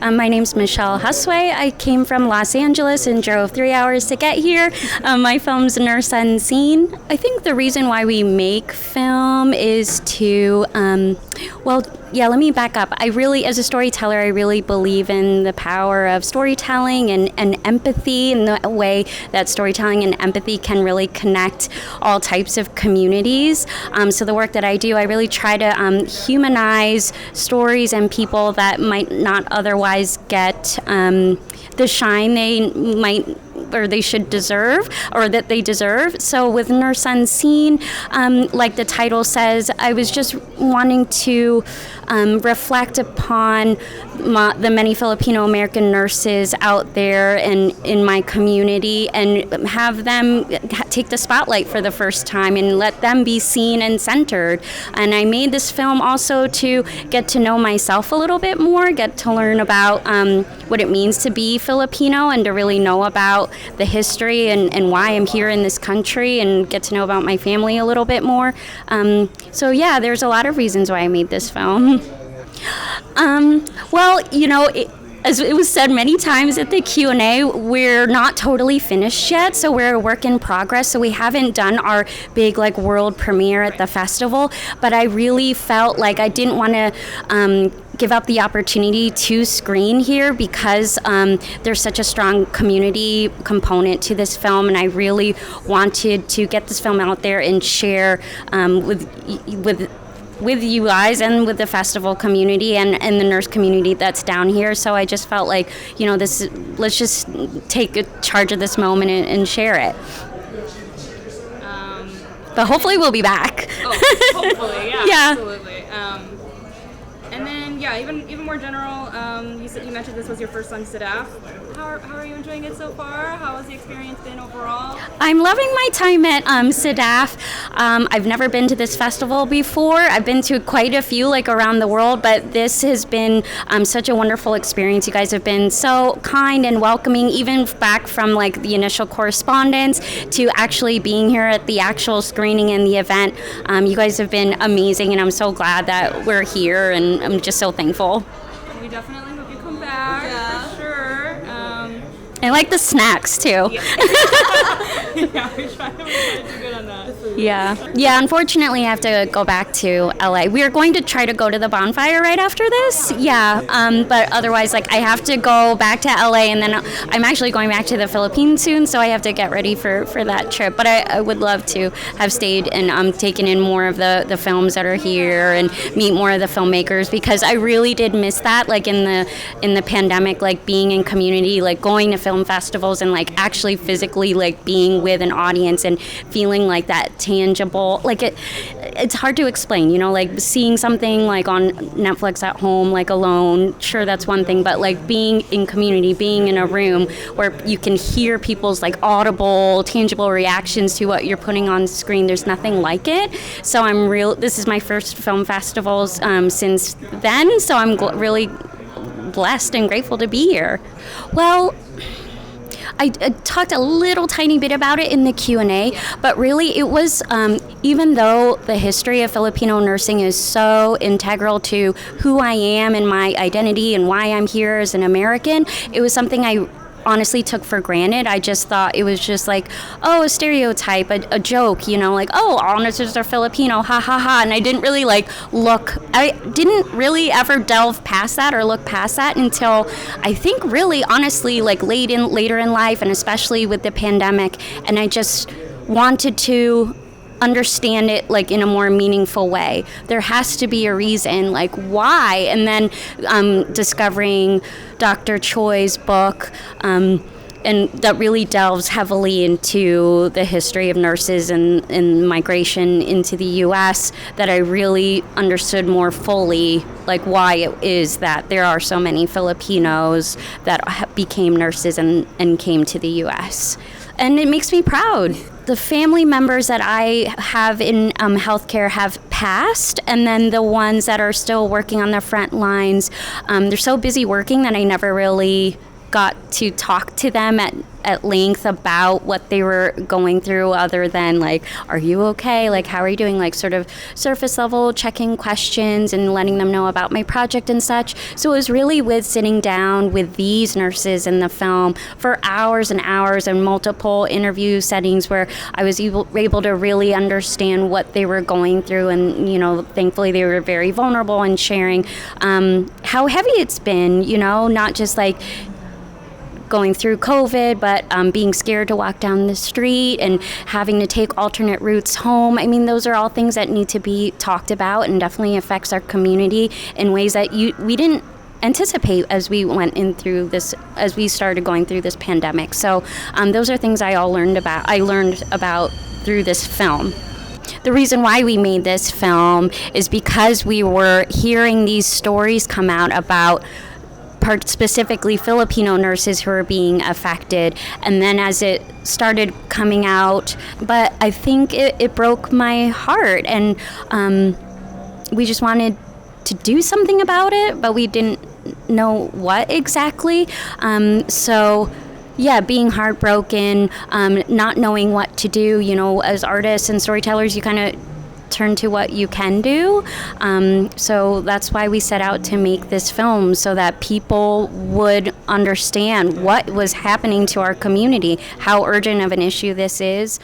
My name's Michele Josue. I came from Los Angeles and drove 3 hours to get here. My film's Nurse Unseen. I think the reason why we make film is to, let me back up. As a storyteller, I really believe in the power of storytelling and empathy, and the way that storytelling and empathy can really connect all types of communities. So the work that I do, I really try to humanize stories and people that might not otherwise get the shine they should deserve, or that they deserve. So with Nurse Unseen, like the title says, I was just wanting to reflect upon the many Filipino American nurses out there and in my community, and have them take the spotlight for the first time and let them be seen and centered. And I made this film also to get to know myself a little bit more, get to learn about what it means to be Filipino, and to really know about the history and why I'm here in this country, and get to know about my family a little bit more. There's a lot of reasons why I made this film. As it was said many times at the Q&A, we're not totally finished yet, so we're a work in progress. So we haven't done our big world premiere at the festival, but I really felt like I didn't want to give up the opportunity to screen here, because there's such a strong community component to this film, and I really wanted to get this film out there and share with you guys and with the festival community and the nurse community that's down here. So I just felt like, let's just take charge of this moment and share it. But hopefully we'll be back. Hopefully, yeah. Yeah. Absolutely. And then, even more general, you mentioned this was your first on SDAFF. How are you enjoying it so far? How has the experience been overall? I'm loving my time at SDAFF. I've never been to this festival before. I've been to quite a few around the world, but this has been such a wonderful experience. You guys have been so kind and welcoming, even back from the initial correspondence to actually being here at the actual screening and the event. You guys have been amazing, and I'm so glad that we're here, and I'm just so thankful. We definitely hope you come back, for sure. I like the snacks, too. Yeah, we try to do good on that. Yeah, unfortunately, I have to go back to LA. We are going to try to go to the bonfire right after this. But otherwise, I have to go back to LA, and then I'm actually going back to the Philippines soon, so I have to get ready for that trip. But I would love to have stayed and taken in more of the films that are here and meet more of the filmmakers, because I really did miss that, in the pandemic, being in community, going to film festivals and actually physically being with an audience and feeling that tangible, it's hard to explain, seeing something on Netflix at home, alone, sure, that's one thing, but being in community, being in a room where you can hear people's audible, tangible reactions to what you're putting on screen, there's nothing like it. So this is my first film festivals since then, so I'm really blessed and grateful to be here. Well, I talked a little tiny bit about it in the Q&A, but really it was, even though the history of Filipino nursing is so integral to who I am and my identity and why I'm here as an American, it was something I honestly took for granted. I just thought it was just a stereotype, a joke, all nurses are Filipino, ha ha ha. And I didn't really I didn't really ever delve past that or look past that until I think really honestly later in life, and especially with the pandemic. And I just wanted to understand it in a more meaningful way. There has to be a reason, why. And then discovering Dr. Choi's book, and that really delves heavily into the history of nurses and migration into the U.S., that I really understood more fully why it is that there are so many Filipinos that became nurses and came to the U.S. And it makes me proud. The family members that I have in healthcare have passed, and then the ones that are still working on the front lines, they're so busy working that I never really got to talk to them at length about what they were going through, other than like, are you okay? Like, how are you doing? Like, sort of surface level checking questions and letting them know about my project and such. So it was really with sitting down with these nurses in the film for hours and hours and multiple interview settings where I was able to really understand what they were going through. And, you know, thankfully they were very vulnerable in sharing how heavy it's been, you know, not just like going through COVID, but being scared to walk down the street and having to take alternate routes home. I mean, those are all things that need to be talked about and definitely affects our community in ways that we didn't anticipate as we went in through this, as we started going through this pandemic. So those are things I learned about through this film. The reason why we made this film is because we were hearing these stories come out about specifically Filipino nurses who are being affected, and then as it started coming out, but I think it broke my heart, and we just wanted to do something about it, but we didn't know what exactly. So yeah, being heartbroken, not knowing what to do, you know, as artists and storytellers, you kind of turn to what you can do. So that's why we set out to make this film, so that people would understand what was happening to our community, how urgent of an issue this is.